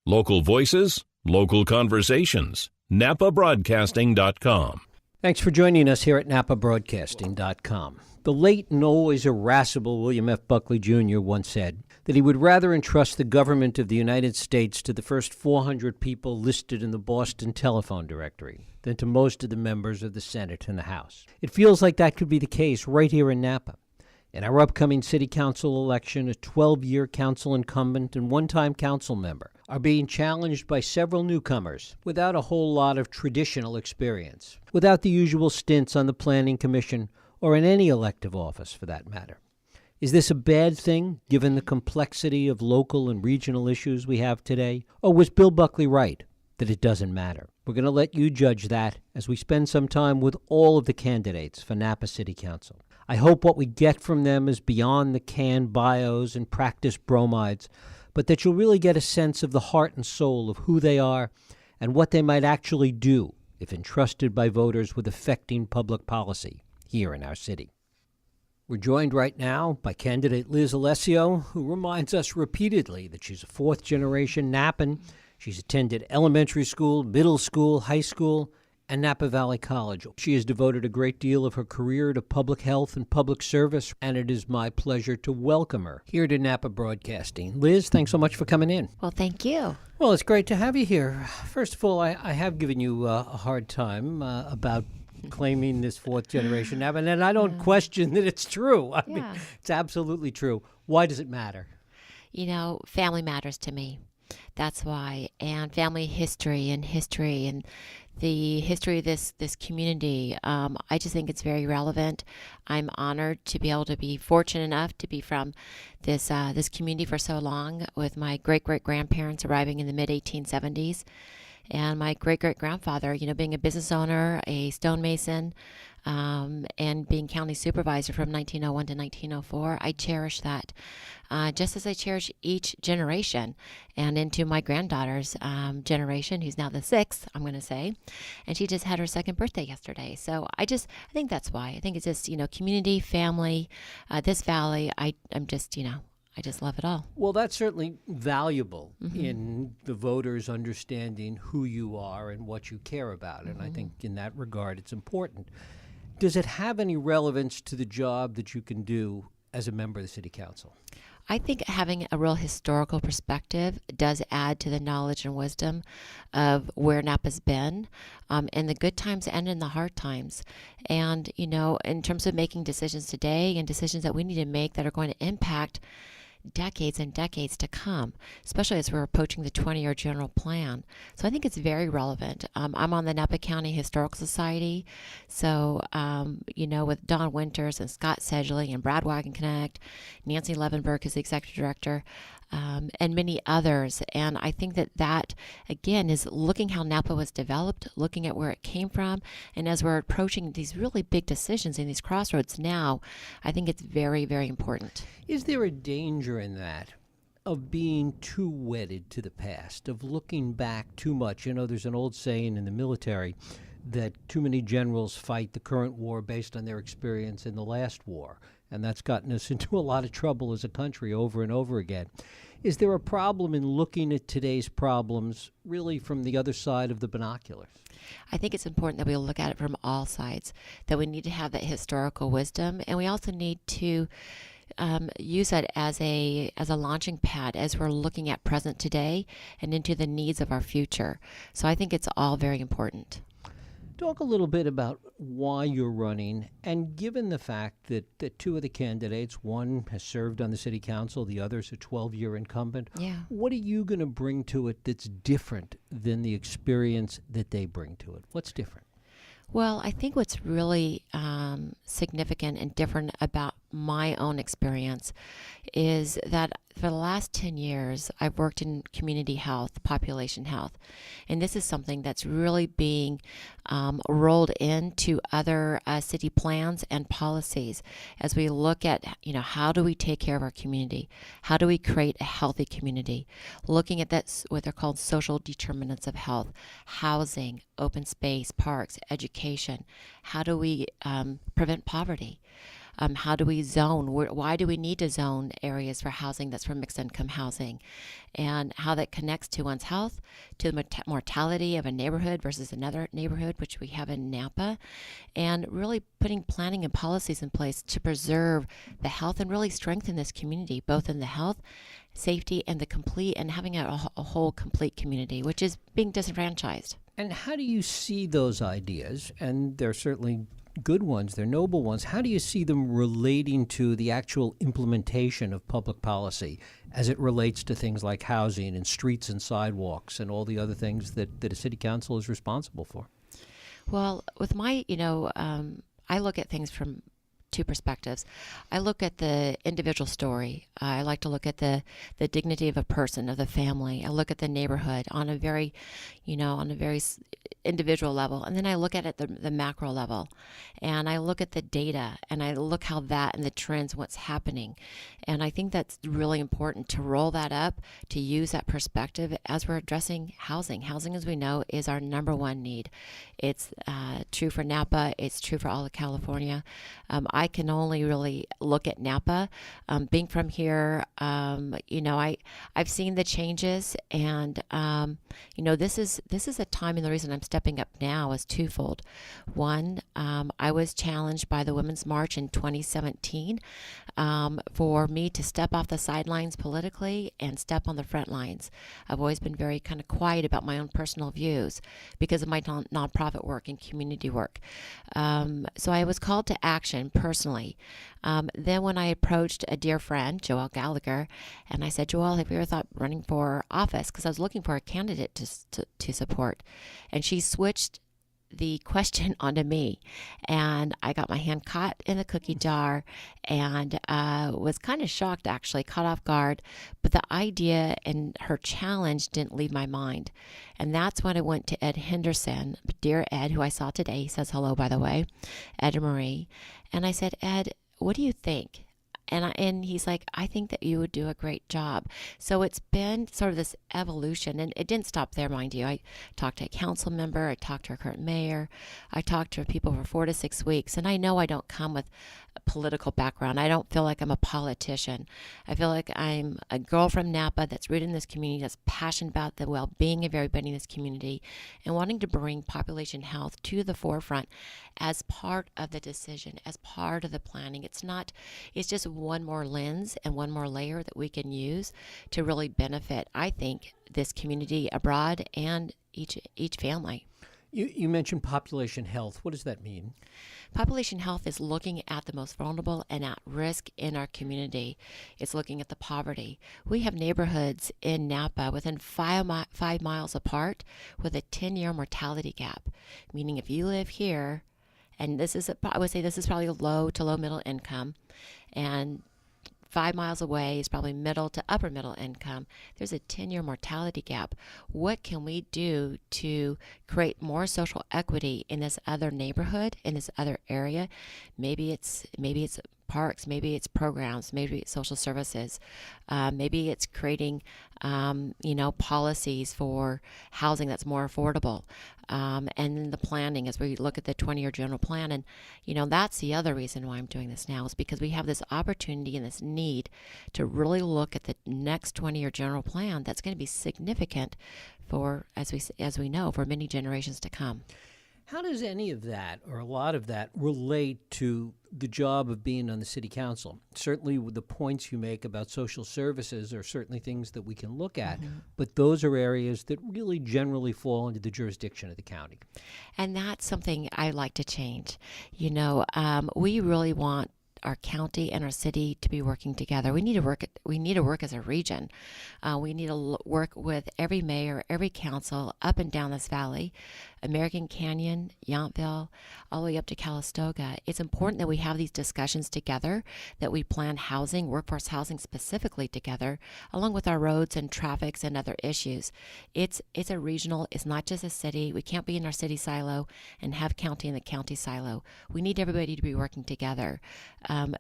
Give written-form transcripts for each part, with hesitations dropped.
Local voices, local conversations. NAPAbroadcasting.com. Thanks for joining us here at NAPAbroadcasting.com. The late and always irascible William F. Buckley Jr. once said that he would rather entrust the government of the United States to the first 400 people listed in the Boston telephone directory than to most of the members of the Senate and the House. It feels like that could be the case right here in Napa. In our upcoming city council election, a 12-year council incumbent and one-time council member are being challenged by several newcomers without a whole lot of traditional experience, without the usual stints on the Planning Commission or in any elective office for that matter. Is this a bad thing, given the complexity of local and regional issues we have today? Or was Bill Buckley right that it doesn't matter? We're going to let you judge that as we spend some time with all of the candidates for Napa City Council. I hope what we get from them is beyond the canned bios and practice bromides, but that you'll really get a sense of the heart and soul of who they are and what they might actually do if entrusted by voters with affecting public policy here in our city. We're joined right now by candidate Liz Alessio, who reminds us repeatedly that she's a fourth-generation Napan. She's attended elementary school, middle school, high school, and Napa Valley College. She has devoted a great deal of her career to public health and public service, and it is my pleasure to welcome her here to Napa Broadcasting. Liz, thanks so much for coming in. Well, thank you. Well, it's great to have you here. First of all, I have given you a hard time about claiming this fourth-generation Napa, and I don't question that it's true. I mean, it's absolutely true. Why does it matter? You know, family matters to me. That's why. And family history and the history of this community. I just think it's very relevant. I'm honored to be able to be fortunate enough to be from this community for so long, with my great-great-grandparents arriving in the mid-1870s. And my great-great-grandfather, being a business owner, a stonemason, and being county supervisor from 1901 to 1904, I cherish that, just as I cherish each generation, and into my granddaughter's generation, who's now the sixth, I'm going to say, and she just had her second birthday yesterday. So I think that's why. I think it's just, community, family, this valley. I'm just, I just love it all. Well, that's certainly valuable in the voters understanding who you are and what you care about. And I think in that regard, it's important. Does it have any relevance to the job that you can do as a member of the City Council? I think having a real historical perspective does add to the knowledge and wisdom of where Napa's been, in the good times and in the hard times. And, in terms of making decisions today and decisions that we need to make that are going to impact decades and decades to come, especially as we're approaching the 20-year general plan. So I think it's very relevant. I'm on the Napa County Historical Society. So, with Don Winters and Scott Sedgley and Brad Wagenknecht, Nancy Levenberg is the executive director, and many others. And I think that, again, is looking how Napa was developed, looking at where it came from. And as we're approaching these really big decisions in these crossroads now, I think it's very, very important. Is there a danger in that of being too wedded to the past, of looking back too much? There's an old saying in the military that too many generals fight the current war based on their experience in the last war. And that's gotten us into a lot of trouble as a country over and over again. Is there a problem in looking at today's problems really from the other side of the binoculars? I think it's important that we look at it from all sides, that we need to have that historical wisdom, and we also need to use that as a launching pad as we're looking at present today and into the needs of our future. So I think it's all very important. Talk a little bit about why you're running, and given the fact that two of the candidates, one has served on the city council, the other's a 12-year incumbent, what are you going to bring to it that's different than the experience that they bring to it? What's different? Well, I think what's really significant and different about my own experience is that for the last 10 years, I've worked in community health, population health, and this is something that's really being rolled into other city plans and policies as we look at, how do we take care of our community? How do we create a healthy community? Looking at that, what they're called social determinants of health, housing, open space, parks, education. How do we prevent poverty? How do we zone? Why do we need to zone areas for housing that's for mixed income housing? And how that connects to one's health, to the mortality of a neighborhood versus another neighborhood, which we have in Napa, and really putting planning and policies in place to preserve the health and really strengthen this community, both in the health, safety, and the complete, and having a whole complete community, which is being disenfranchised. And how do you see those ideas? And they're certainly good ones, they're noble ones. How do you see them relating to the actual implementation of public policy as it relates to things like housing and streets and sidewalks and all the other things that a city council is responsible for? Well, with my, I look at things from two perspectives. I look at the individual story. I like to look at the dignity of a person, of the family. I look at the neighborhood on a very, individual level. And then I look at it the macro level. And I look at the data and I look how that and the trends, what's happening. And I think that's really important to roll that up, to use that perspective as we're addressing housing. Housing, as we know, is our number one need. It's true for Napa. It's true for all of California. I can only really look at Napa. Being from here, I've seen the changes, and this is a time, and the reason I'm stepping up now is twofold. One, I was challenged by the Women's March in 2017 for me to step off the sidelines politically and step on the front lines. I've always been very kind of quiet about my own personal views because of my nonprofit work and community work. So I was called to action personally. Then when I approached a dear friend, Joelle Gallagher, and I said, Joelle, have you ever thought running for office? Because I was looking for a candidate to support. And she switched the question onto me, and I got my hand caught in the cookie jar and was kind of shocked, actually, caught off guard. But the idea and her challenge didn't leave my mind. And that's when I went to Ed Henderson, dear Ed, who I saw today. He says hello, by the way, Ed and Marie. And I said, Ed, what do you think? And he's like, I think that you would do a great job. So it's been sort of this evolution, and it didn't stop there, mind you. I talked to a council member, I talked to our current mayor, I talked to people for 4 to 6 weeks, and I know I don't come with a political background. I don't feel like I'm a politician. I feel like I'm a girl from Napa that's rooted in this community, that's passionate about the well-being of everybody in this community, and wanting to bring population health to the forefront as part of the decision, as part of the planning. It's just one more lens and one more layer that we can use to really benefit, I think, this community abroad and each family. You mentioned population health. What does that mean? Population health is looking at the most vulnerable and at risk in our community. It's looking at the poverty. We have neighborhoods in Napa within 5 miles apart with a 10-year mortality gap, meaning if you live here, and I would say this is probably low to low middle income, and 5 miles away is probably middle to upper middle income. There's a 10-year mortality gap. What can we do to create more social equity in this other neighborhood, in this other area? Maybe it's parks, maybe it's programs, maybe it's social services, maybe it's creating, policies for housing that's more affordable, and then the planning as we look at the 20-year general plan. And, that's the other reason why I'm doing this now, is because we have this opportunity and this need to really look at the next 20-year general plan that's going to be significant for, as we know, for many generations to come. How does any of that, or a lot of that, relate to the job of being on the city council? Certainly the points you make about social services are certainly things that we can look at, but those are areas that really generally fall into the jurisdiction of the county. And that's something I like to change. We really want our county and our city to be working together. We need to work as a region. We need to work with every mayor, every council up and down this valley, American Canyon, Yountville, all the way up to Calistoga. It's important that we have these discussions together, that we plan housing, workforce housing specifically together, along with our roads and traffics and other issues. It's a regional, it's not just a city. We can't be in our city silo and have county in the county silo. We need everybody to be working together.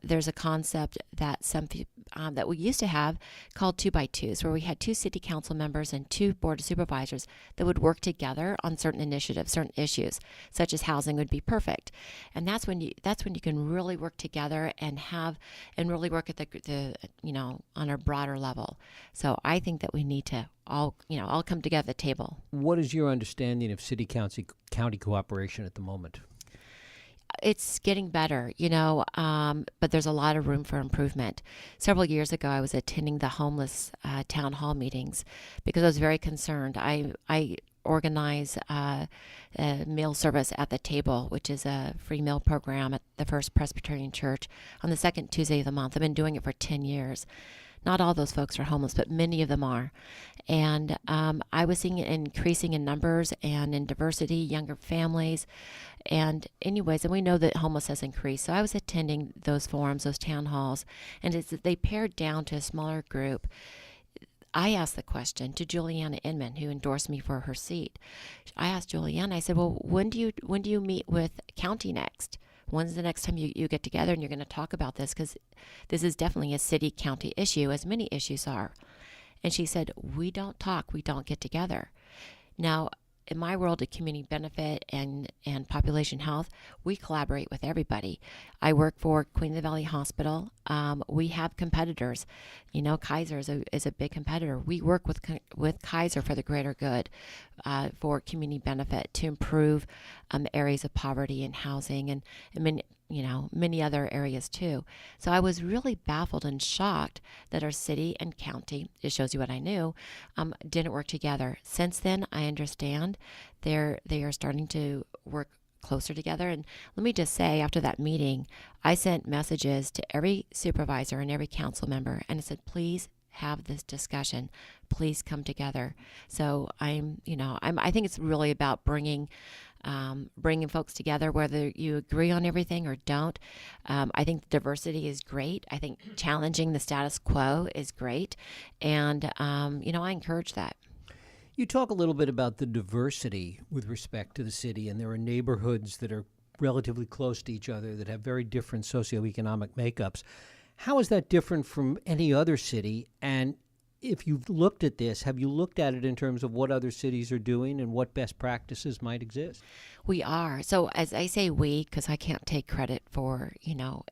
There's a concept that that we used to have called 2x2s, where we had 2 city council members and 2 board of supervisors that would work together on certain initiatives. initiatives, certain issues, such as housing would be perfect. And that's when you can really work together and really work at the on a broader level. So I think that we need to all come together at the table. What is your understanding of city-county cooperation at the moment? It's getting better, but there's a lot of room for improvement. Several years ago, I was attending the homeless town hall meetings because I was very concerned. I organize a meal service at the table, which is a free meal program at the First Presbyterian Church on the second Tuesday of the month. I've been doing it for 10 years. Not all those folks are homeless, but many of them are. And I was seeing it increasing in numbers and in diversity, younger families. And anyways, and we know that homeless has increased. So I was attending those forums, those town halls, and as they pared down to a smaller group, I asked the question to Juliana Inman, who endorsed me for her seat. I asked Juliana, I said, well, when do you meet with county next? When's the next time you get together and you're going to talk about this? Because this is definitely a city-county issue, as many issues are. And she said, we don't talk, we don't get together. Now, in my world of community benefit and population health, we collaborate with everybody. I work for Queen of the Valley Hospital. We have competitors. Kaiser is a big competitor. We work with Kaiser for the greater good, for community benefit to improve areas of poverty and housing and many other areas too. So I was really baffled and shocked that our city and county, it shows you what I knew, didn't work together. Since then, I understand they are starting to work closer together. And let me just say, after that meeting, I sent messages to every supervisor and every council member, and I said, please have this discussion. Please come together. So I think it's really about bringing folks together, whether you agree on everything or don't. I think diversity is great. I think challenging the status quo is great. And, I encourage that. You talk a little bit about the diversity with respect to the city, and there are neighborhoods that are relatively close to each other that have very different socioeconomic makeups. How is that different from any other city? And if you've looked at this, have you looked at it in terms of what other cities are doing and what best practices might exist? We are. So as I say we, because I can't take credit for,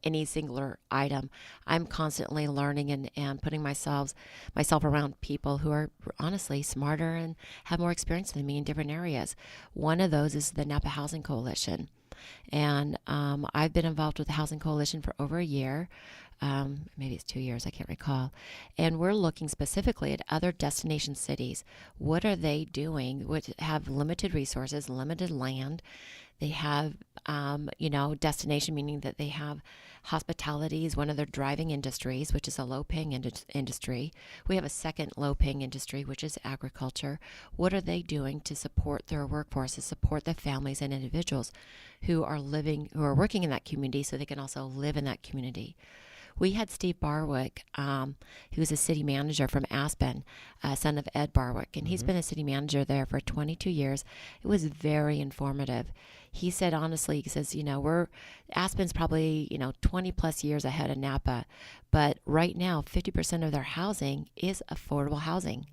any singular item, I'm constantly learning and putting myself around people who are honestly smarter and have more experience than me in different areas. One of those is the Napa Housing Coalition. And I've been involved with the Housing Coalition for over a year. Maybe it's 2 years, I can't recall. And we're looking specifically at other destination cities. What are they doing? What have limited resources, limited land? They have, destination, meaning that they have hospitality is one of their driving industries, which is a low-paying industry. We have a second low-paying industry, which is agriculture. What are they doing to support their workforce, to support the families and individuals who are working in that community so they can also live in that community? We had Steve Barwick, who's a city manager from Aspen, son of Ed Barwick, and he's been a city manager there for 22 years. It was very informative. He said, honestly, he says, Aspen's probably, 20 plus years ahead of Napa, but right now, 50% of their housing is affordable housing.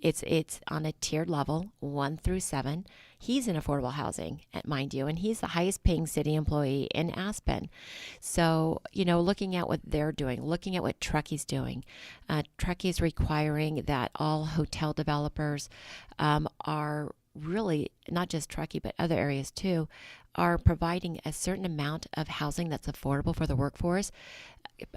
It's on a tiered level, 1 through 7. He's in affordable housing, mind you, and he's the highest paying city employee in Aspen. So, looking at what they're doing, looking at what Truckey's doing. Truckey's requiring that all hotel developers are really, not just Truckee, but other areas too, are providing a certain amount of housing that's affordable for the workforce.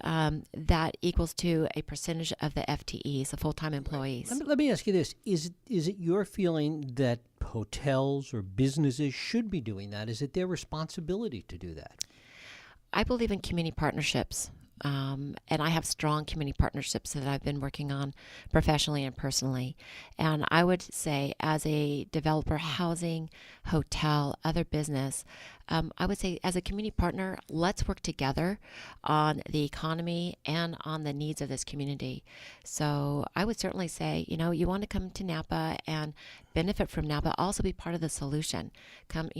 That equals to a percentage of the FTEs, the full-time employees. Let me ask you this. Is it your feeling that hotels or businesses should be doing that? Is it their responsibility to do that? I believe in community partnerships. And I have strong community partnerships that I've been working on professionally and personally. And I would say as a developer, housing, hotel, other business, I would say as a community partner, let's work together on the economy and on the needs of this community. So I would certainly say, you want to come to Napa and benefit from Napa, also be part of the solution. Come,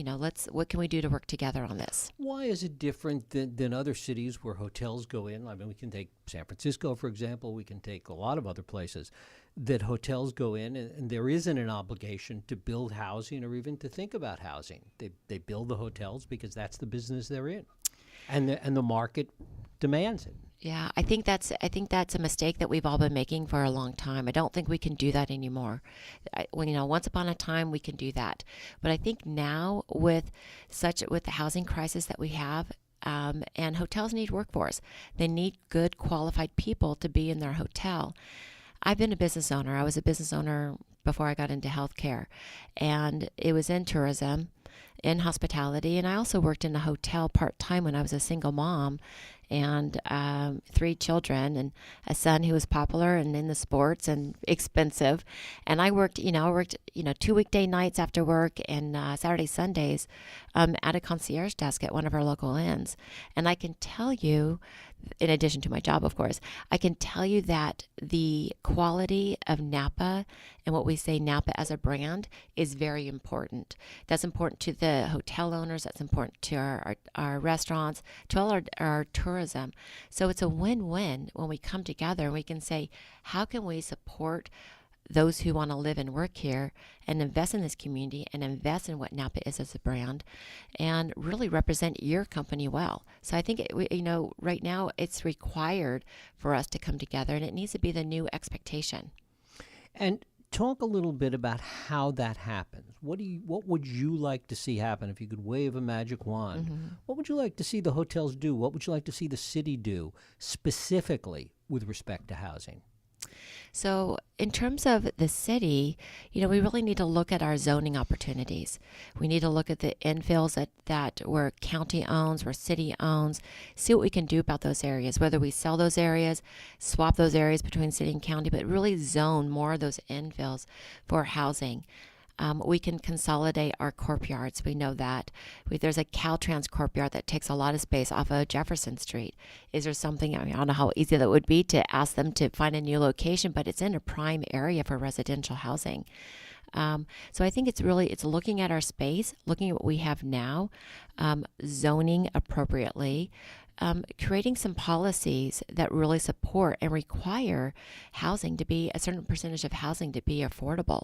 what can we do to work together on this? Why is it different than other cities where hotels go in? I mean, we can take San Francisco, for example. We can take a lot of other places. that hotels go in, and there isn't an obligation to build housing or even to think about housing. They build the hotels because that's the business they're in, and the market demands it. Yeah, I think that's a mistake that we've all been making for a long time. I don't think we can do that anymore. Once upon a time we can do that, but I think now with the housing crisis that we have, and hotels need workforce. They need good qualified people to be in their hotel. I've been a business owner. I was a business owner before I got into healthcare, and it was in tourism, in hospitality, and I also worked in a hotel part-time when I was a single mom, and 3 children and a son who was popular and in the sports and expensive. And I worked 2 weekday nights after work and Saturday, Sundays at a concierge desk at one of our local inns. And I can tell you, in addition to my job, of course, I can tell you that the quality of Napa and what we say Napa as a brand is very important. That's important to the hotel owners. That's important to our restaurants, to all our tourism. So it's a win-win when we come together and we can say, how can we support those who want to live and work here and invest in this community and invest in what Napa is as a brand and really represent your company well. So I think, right now it's required for us to come together, and it needs to be the new expectation. And talk a little bit about how that happens. What would you like to see happen if you could wave a magic wand? Mm-hmm. What would you like to see the hotels do? What would you like to see the city do specifically with respect to housing? So in terms of the city, we really need to look at our zoning opportunities. We need to look at the infills that where county owns, where city owns, see what we can do about those areas, whether we sell those areas, swap those areas between city and county, but really zone more of those infills for housing. We can consolidate our corp yards. We know that. There's a Caltrans corp yard that takes a lot of space off of Jefferson Street. Is there something, I don't know how easy that would be to ask them to find a new location, but it's in a prime area for residential housing. So I think it's looking at our space, looking at what we have now, zoning appropriately, creating some policies that really support and require housing to be a certain percentage of housing to be affordable.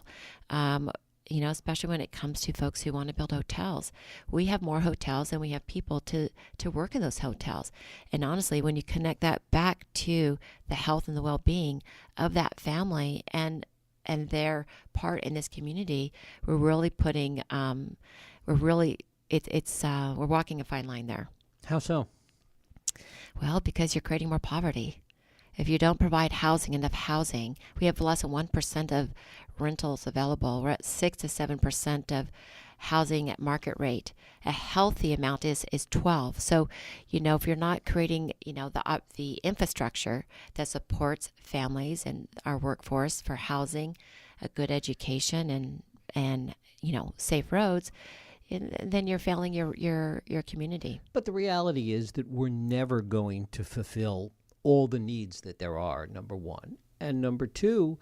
Especially when it comes to folks who want to build hotels. We have more hotels than we have people to work in those hotels. And honestly, when you connect that back to the health and the well-being of that family and their part in this community, we're really putting, we're walking a fine line there. How so? Well, because you're creating more poverty. If you don't provide enough housing, we have less than 1% of rentals available. We're at 6 to 7% of housing at market rate. A healthy amount is 12. So, if you're not creating, the infrastructure that supports families and our workforce for housing, a good education, and safe roads, then you're failing your community. But the reality is that we're never going to fulfill all the needs that there are, number one. And number two,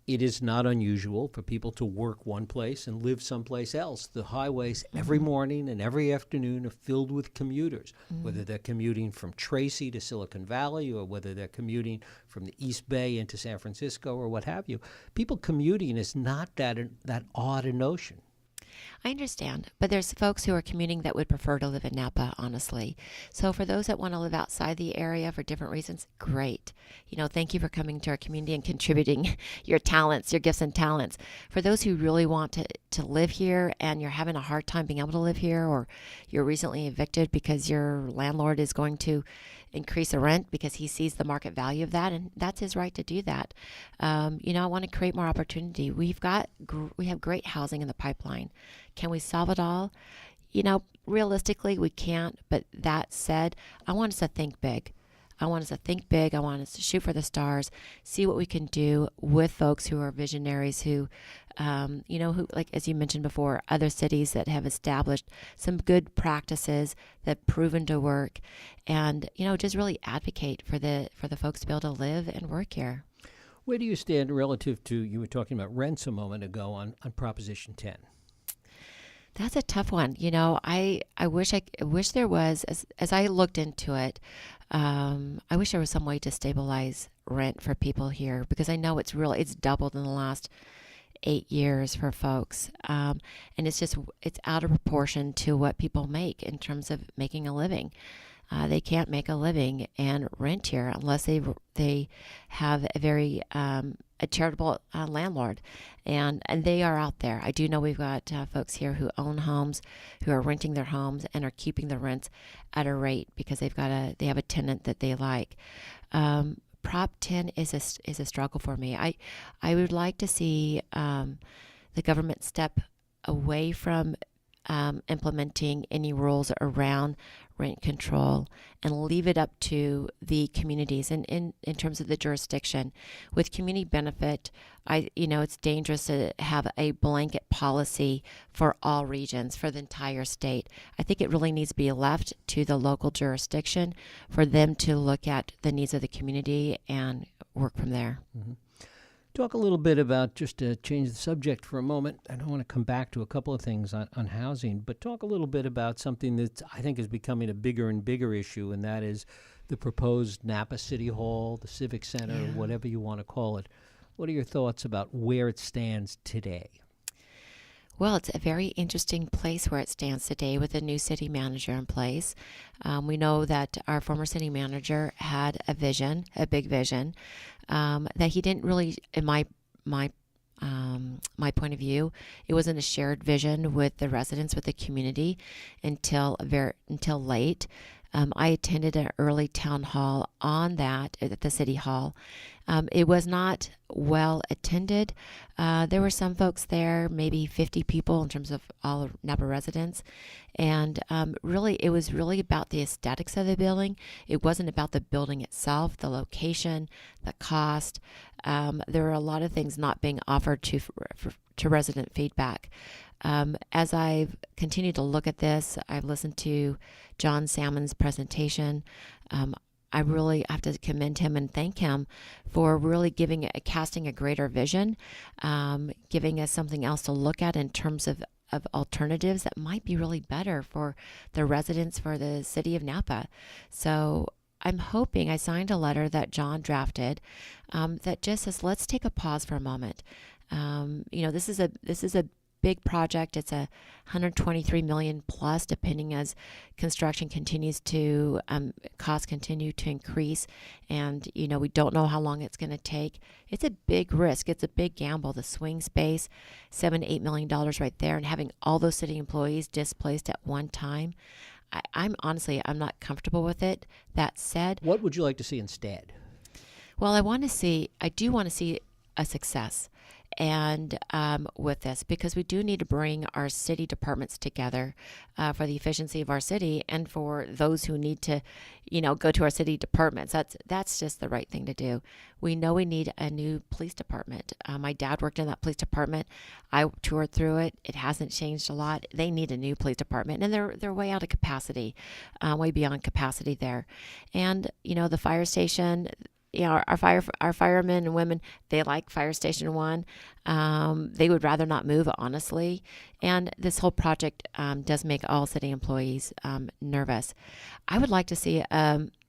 it is not unusual for people to work one place and live someplace else. The highways every morning and every afternoon are filled with commuters, whether they're commuting from Tracy to Silicon Valley or whether they're commuting from the East Bay into San Francisco or what have you. People commuting is not that odd a notion. I understand, but there's folks who are commuting that would prefer to live in Napa, honestly. So for those that want to live outside the area for different reasons, great. Thank you for coming to our community and contributing your talents, your gifts and talents. For those who really want to live here and you're having a hard time being able to live here, or you're recently evicted because your landlord is going to increase the rent because he sees the market value of that, and that's his right to do that. I want to create more opportunity. We have great housing in the pipeline. Can we solve it all? Realistically, we can't. But that said, I want us to think big. I want us to shoot for the stars, see what we can do with folks who are visionaries, who, like as you mentioned before, other cities that have established some good practices that proven to work, and just really advocate for the folks to be able to live and work here. Where do you stand relative to, you were talking about rents a moment ago, on Proposition 10? That's a tough one. I wish there was, as I looked into it, I wish there was some way to stabilize rent for people here, because I know it's doubled in the last 8 years for folks. And it's out of proportion to what people make in terms of making a living. They can't make a living and rent here unless they have a charitable landlord, and they are out there. I do know we've got folks here who own homes, who are renting their homes and are keeping the rents at a rate because they have a tenant that they like. Prop 10 is a struggle for me. I would like to see the government step away from implementing any rules around rent control and leave it up to the communities and in terms of the jurisdiction. With community benefit, it's dangerous to have a blanket policy for all regions, for the entire state. I think it really needs to be left to the local jurisdiction for them to look at the needs of the community and work from there. Mm-hmm. Talk a little bit about, just to change the subject for a moment, I don't want to come back to a couple of things on housing, but talk a little bit about something that I think is becoming a bigger and bigger issue, and that is the proposed Napa City Hall, the Civic Center, whatever you want to call it. What are your thoughts about where it stands today? Well, it's a very interesting place where it stands today with a new city manager in place. We know that our former city manager had a big vision, that he didn't really, in my point of view, it wasn't a shared vision with the residents, with the community until late. I attended an early town hall on that at the city hall. It was not well attended. There were some folks there, maybe 50 people in terms of all of Napa residents. And it was really about the aesthetics of the building. It wasn't about the building itself, the location, the cost. There were a lot of things not being offered to resident feedback. As I've continued to look at this, I've listened to John Salmon's presentation. I really have to commend him and thank him for really casting a greater vision, giving us something else to look at in terms of alternatives that might be really better for the residents, for the city of Napa. So I'm hoping, I signed a letter that John drafted that just says, let's take a pause for a moment. This is a big project. It's a $123 million plus, depending as construction continues to costs continue to increase, and we don't know how long it's going to take. It's a big risk. It's a big gamble. The swing space, $7-8 million right there, and having all those city employees displaced at one time. I'm not comfortable with it. That said, what would you like to see instead? Well, I do want to see a success. And with this, because we do need to bring our city departments together for the efficiency of our city, and for those who need to, go to our city departments. That's just the right thing to do. We know we need a new police department. My dad worked in that police department. I toured through it. It hasn't changed a lot. They need a new police department, and they're way out of capacity, way beyond capacity there. And the fire station. Our firemen and women, they like Fire Station 1. They would rather not move, honestly. And this whole project does make all city employees nervous. I would like to see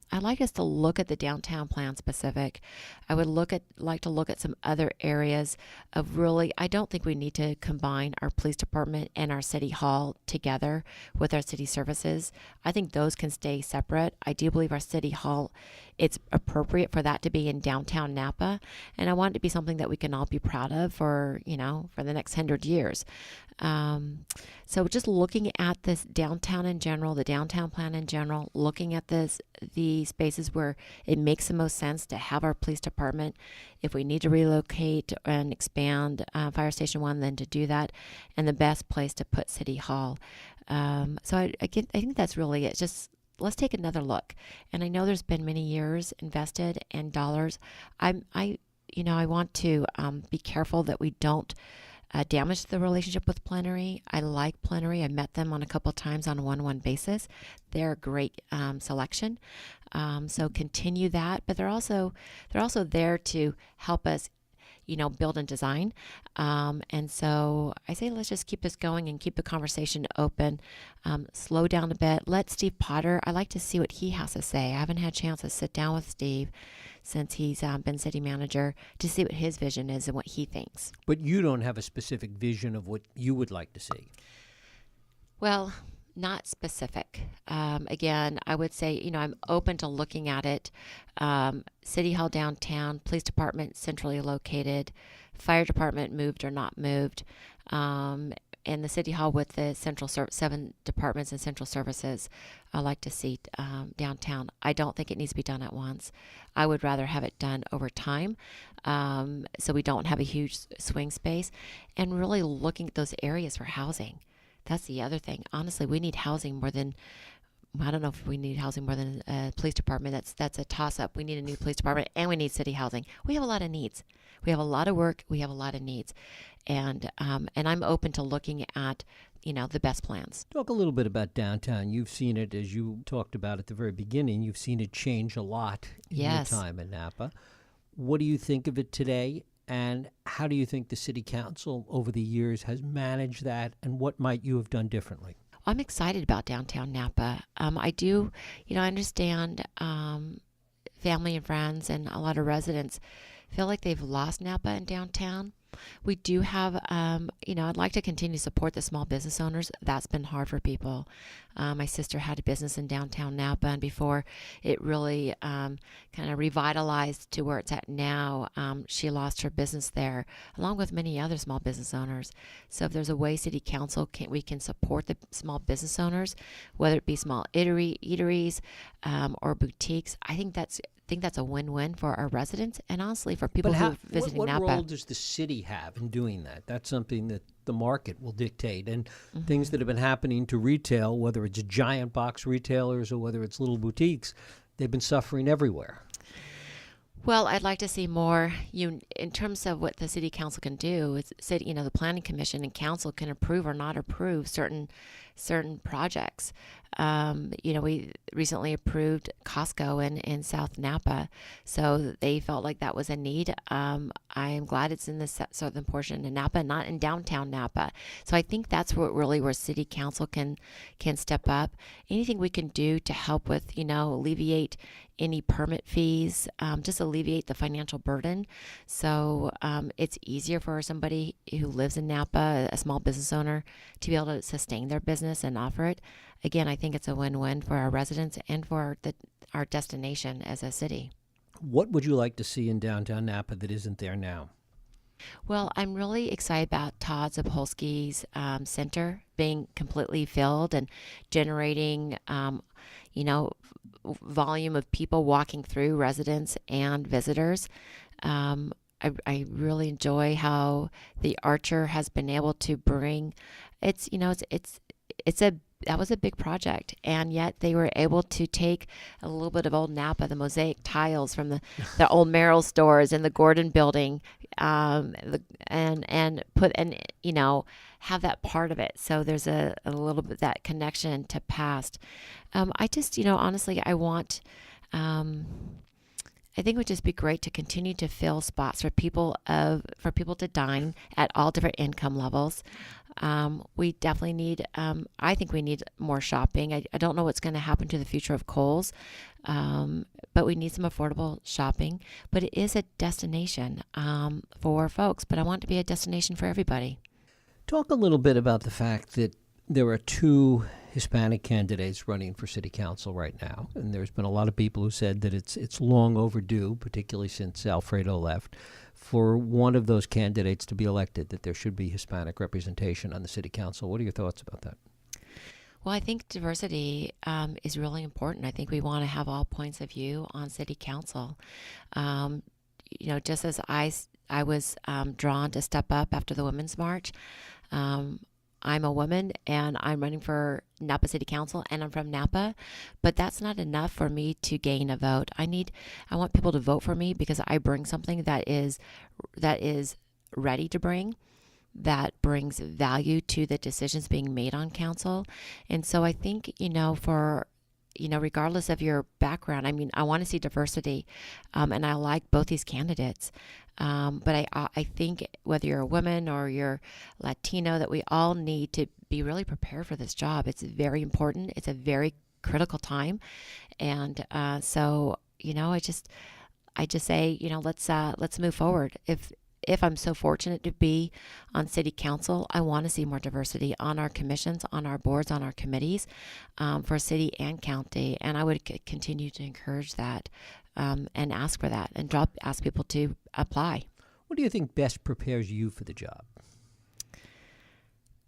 I'd like us to look at the downtown plan specific. I would like to look at some other areas of really, I don't think we need to combine our police department and our city hall together with our city services. I think those can stay separate. I do believe our city hall, it's appropriate for that to be in downtown Napa, and I want it to be something that we can all be proud of for the next 100 years. So just looking at this downtown in general, the downtown plan in general, looking at the spaces where it makes the most sense to have our police department. If we need to relocate and expand Fire Station 1, then to do that, and the best place to put City Hall. So I think that's really it. Just let's take another look. And I know there's been many years invested and dollars. I want to be careful that we don't damage the relationship with Plenary. I like Plenary. I met them on a couple of times on a one-on-one basis. They're a great selection. So continue that, but they're also there to help us, build and design. And so I say, let's just keep this going and keep the conversation open. Slow down a bit. Let Steve Potter, I like to see what he has to say. I haven't had a chance to sit down with Steve since he's been city manager to see what his vision is and what he thinks. But you don't have a specific vision of what you would like to see. Well, not specific. Again, I would say, I'm open to looking at it. City Hall downtown, police department centrally located, fire department moved or not moved, and the City Hall with the 7 departments and central services. I like to see downtown. I don't think it needs to be done at once. I would rather have it done over time, so we don't have a huge swing space, and really looking at those areas for housing. That's the other thing. Honestly, we need housing more than, I don't know if we need housing more than a police department. That's a toss-up. We need a new police department, and we need city housing. We have a lot of needs. We have a lot of work. We have a lot of needs. And I'm open to looking at, the best plans. Talk a little bit about downtown. You've seen it, as you talked about at the very beginning, you've seen it change a lot in your time in Napa. What do you think of it today? And how do you think the city council over the years has managed that, and what might you have done differently? I'm excited about downtown Napa. I do, I understand family and friends and a lot of residents feel like they've lost Napa and downtown. We do have, I'd like to continue to support the small business owners. That's been hard for people. My sister had a business in downtown Napa, and before it really kind of revitalized to where it's at now, she lost her business there, along with many other small business owners. So if there's a way City Council we can support the small business owners, whether it be small eateries or boutiques, I think that's a win-win for our residents and honestly for people who are visiting Napa. What role does the city have in doing that? That's something that the market will dictate. And things that have been happening to retail, whether it's giant box retailers or whether it's little boutiques, they've been suffering everywhere. Well, I'd like to see more. In terms of what the city council can do, the planning commission and council can approve or not approve certain projects. We recently approved Costco in South Napa, so they felt like that was a need. I am glad it's in the southern portion of Napa, not in downtown Napa. So I think that's where city council can step up. Anything we can do to help with, alleviate any permit fees, just alleviate the financial burden. So it's easier for somebody who lives in Napa, a small business owner, to be able to sustain their business and offer it. Again, I think it's a win-win for our residents and for our destination as a city. What would you like to see in downtown Napa that isn't there now? Well, I'm really excited about Todd Zapolsky's center being completely filled and generating, volume of people walking through, residents and visitors. I really enjoy how the Archer has been able to bring. That was a big project, and yet they were able to take a little bit of old Napa, the mosaic tiles from the old Merrill stores and the Gordon building, and have that part of it. So there's a little bit that connection to past. I just, honestly, I think it would just be great to continue to fill spots for people to dine at all different income levels. We definitely need, I think we need more shopping. I don't know what's going to happen to the future of Kohl's, but we need some affordable shopping. But it is a destination for folks, but I want it to be a destination for everybody. Talk a little bit about the fact that there are 2 Hispanic candidates running for city council right now, and there's been a lot of people who said that it's long overdue, particularly since Alfredo left, for one of those candidates to be elected, that there should be Hispanic representation on the city council. What are your thoughts about that? Well, I think diversity is really important. I think we want to have all points of view on city council. Just as I was drawn to step up after the Women's March, I'm a woman and I'm running for Napa City Council and I'm from Napa, but that's not enough for me to gain a vote. I want people to vote for me because I bring something that is ready to bring, that brings value to the decisions being made on council. And so I think, for regardless of your background, I mean, I want to see diversity, and I like both these candidates. But I think whether you're a woman or you're Latino, that we all need to be really prepared for this job. It's very important. It's a very critical time, and so I just say, let's move forward. If I'm so fortunate to be on city council, I want to see more diversity on our commissions, on our boards, on our committees, for city and county. And I would continue to encourage that, and ask for that, and ask people to apply. What do you think best prepares you for the job?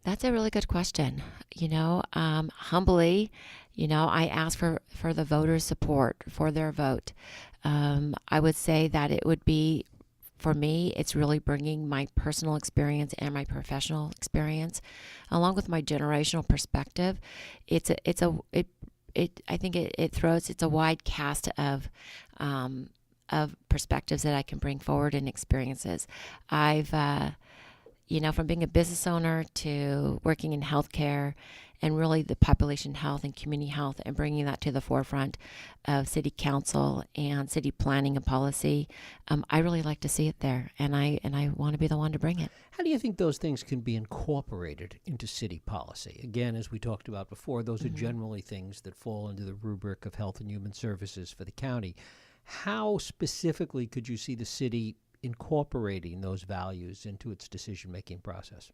That's a really good question. Humbly, I ask for the voters' support for their vote. I would say that it would be, for me, it's really bringing my personal experience and my professional experience, along with my generational perspective. I think it throws, it's a wide cast of perspectives that I can bring forward and experiences. I've, from being a business owner to working in healthcare and really the population health and community health, and bringing that to the forefront of city council and city planning and policy, I really like to see it there, and I want to be the one to bring it. How do you think those things can be incorporated into city policy? Again, as we talked about before, those are generally things that fall under the rubric of health and human services for the county. How specifically could you see the city incorporating those values into its decision-making process?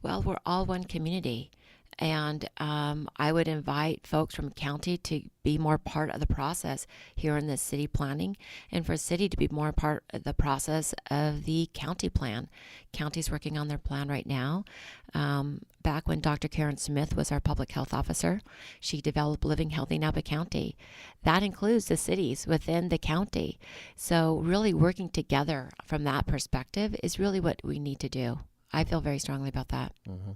Well, we're all one community, and I would invite folks from county to be more part of the process here in the city planning, and for city to be more part of the process of the county plan. County's working on their plan right now. Back when Dr. Karen Smith was our public health officer, she developed Living Healthy Napa County. That includes the cities within the county. So really working together from that perspective is really what we need to do. I feel very strongly about that. Mm-hmm.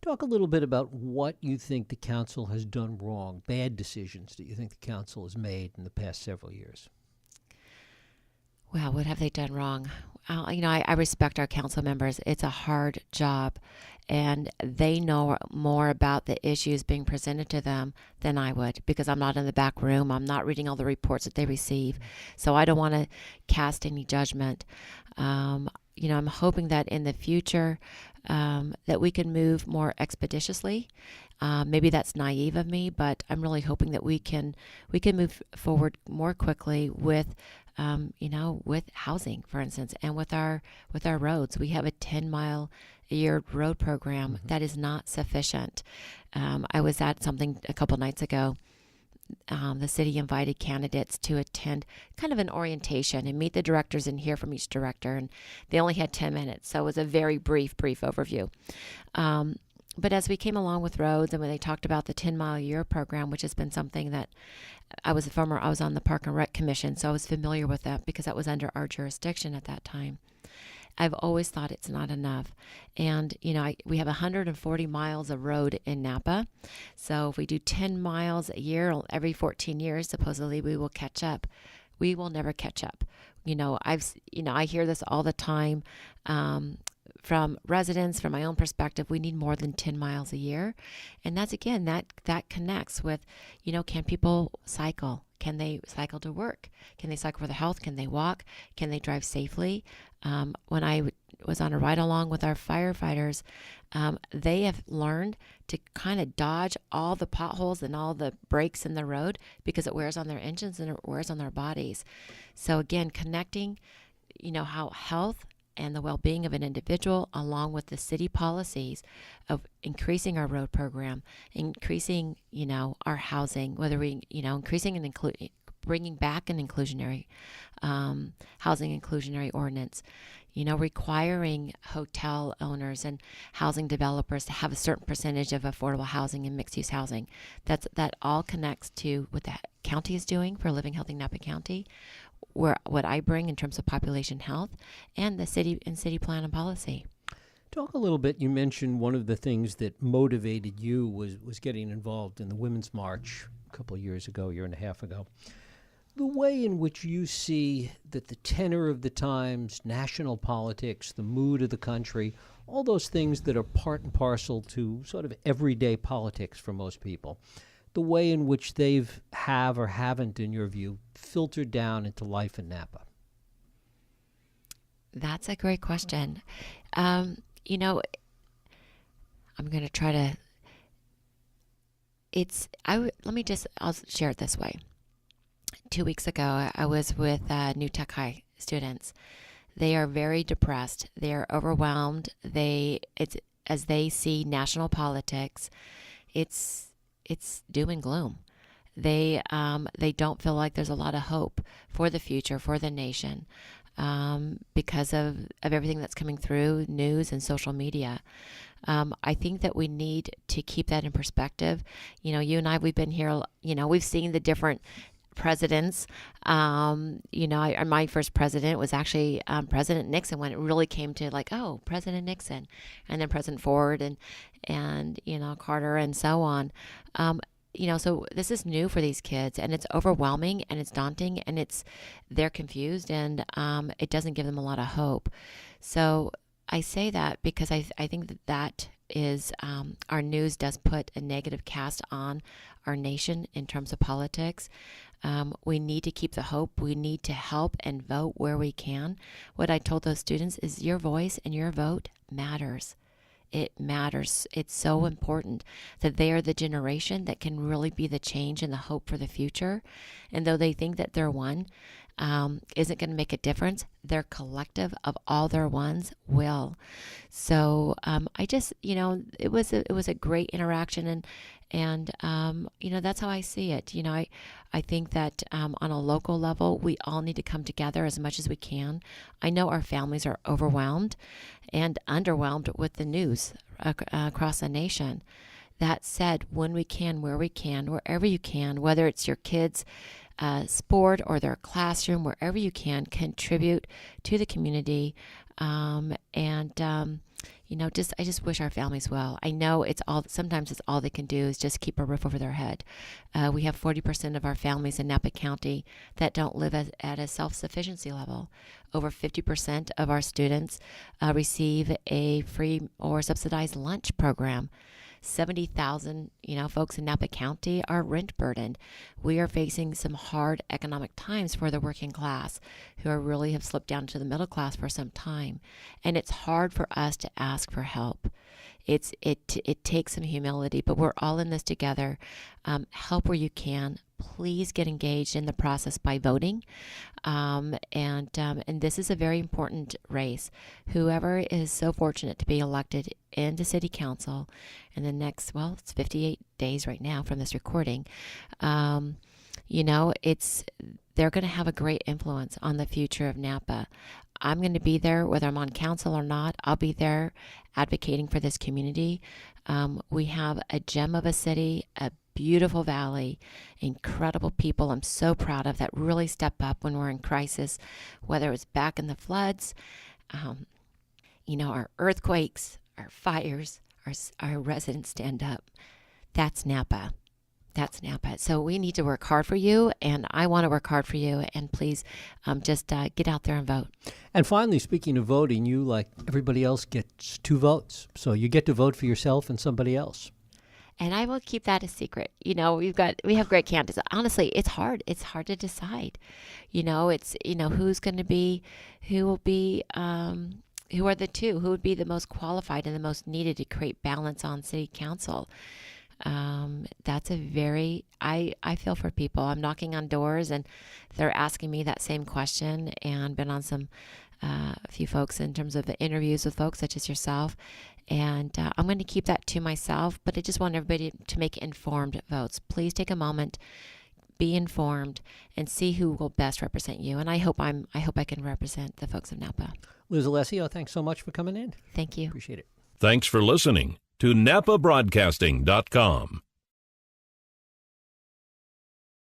Talk a little bit about what you think the council has done wrong, bad decisions that you think the council has made in the past several years. Well, what have they done wrong? I respect our council members. It's a hard job, and they know more about the issues being presented to them than I would, because I'm not in the back room. I'm not reading all the reports that they receive. So I don't want to cast any judgment. I'm hoping that in the future that we can move more expeditiously. Maybe that's naive of me, but I'm really hoping that we can move forward more quickly with with housing, for instance, and with our roads. We have a 10-mile-a-year road program that is not sufficient. I was at something a couple nights ago. The city invited candidates to attend kind of an orientation and meet the directors and hear from each director, and they only had 10 minutes, so it was a very brief overview. But as we came along with roads, and when they talked about the 10-mile-a-year program, which has been something that I was on the Park and Rec Commission, so I was familiar with that because that was under our jurisdiction at that time. I've always thought it's not enough. And, we have 140 miles of road in Napa. So if we do 10 miles a year, every 14 years, supposedly we will catch up. We will never catch up. I hear this all the time from residents, from my own perspective. We need more than 10 miles a year. And that's, again, that connects with, can people cycle? Can they cycle to work? Can they cycle for their health? Can they walk? Can they drive safely? When I was on a ride along with our firefighters, they have learned to kind of dodge all the potholes and all the breaks in the road because it wears on their engines and it wears on their bodies. So again, connecting, how health and the well-being of an individual, along with the city policies of increasing our road program, increasing, our housing, whether we, increasing and bringing back an inclusionary housing inclusionary ordinance, requiring hotel owners and housing developers to have a certain percentage of affordable housing and mixed-use housing. That all connects to what the county is doing for Living Healthy Napa County, where what I bring in terms of population health, and the city plan and policy. Talk a little bit. You mentioned one of the things that motivated you was getting involved in the Women's March a couple of years ago, year and a half ago. The way in which you see that the tenor of the times, national politics, the mood of the country, all those things that are part and parcel to sort of everyday politics for most people, the way in which have or haven't, in your view, filtered down into life in Napa? That's a great question. I'm going to try to. I'll share it this way. 2 weeks ago, I was with New Tech High students. They are very depressed. They are overwhelmed. As they see national politics, it's doom and gloom. They don't feel like there's a lot of hope for the future, for the nation, because of everything that's coming through news and social media. I think that we need to keep that in perspective. You and I, we've been here, we've seen the different presidents. My first president was actually President Nixon, when it really came to President Nixon, and then President Ford and Carter and so on. So this is new for these kids, and it's overwhelming, and it's daunting, and they're confused, and it doesn't give them a lot of hope. So I say that because I think that is our news does put a negative cast on our nation in terms of politics. We need to keep the hope. We need to help and vote where we can. What I told those students is your voice and your vote matters. It matters. It's so important that they are the generation that can really be the change and the hope for the future. And though they think that their one isn't going to make a difference, their collective of all their ones will. So I just, it was a great interaction, and that's how I see it. I think that on a local level, we all need to come together as much as we can. I know our families are overwhelmed and underwhelmed with the news across the nation. That said, when we can, where we can, wherever you can, whether it's your kids' sport or their classroom, wherever you can, contribute to the community. I just wish our families well. I know sometimes it's all they can do is just keep a roof over their head. We have 40% of our families in Napa County that don't live at a self-sufficiency level. Over 50% of our students receive a free or subsidized lunch program. 70,000, folks in Napa County are rent burdened. We are facing some hard economic times for the working class, who really have slipped down to the middle class for some time. And it's hard for us to ask for help. It takes some humility, but we're all in this together. Help where you can. Please get engaged in the process by voting. And this is a very important race. Whoever is so fortunate to be elected into city council in the next, it's 58 days right now from this recording, they're going to have a great influence on the future of Napa. I'm going to be there, whether I'm on council or not. I'll be there advocating for this community. We have a gem of a city, a beautiful valley, incredible people I'm so proud of that really step up when we're in crisis, whether it's back in the floods, our earthquakes, our fires, our residents stand up. That's Napa. That's Napa. So we need to work hard for you, and I want to work hard for you. And please just get out there and vote. And finally, speaking of voting, you, like everybody else, gets 2 votes. So you get to vote for yourself and somebody else. And I will keep that a secret. We have great candidates. Honestly, it's hard. It's hard to decide. It's who's going to be, who will be, who are the two, who would be the most qualified and the most needed to create balance on city council. That's I feel for people. I'm knocking on doors and they're asking me that same question, and been on a few folks in terms of the interviews with folks such as yourself. And I'm going to keep that to myself, but I just want everybody to make informed votes. Please take a moment, be informed, and see who will best represent you. And I hope I can represent the folks of Napa. Liz Alessio, thanks so much for coming in. Thank you. Appreciate it. Thanks for listening to NAPAbroadcasting.com.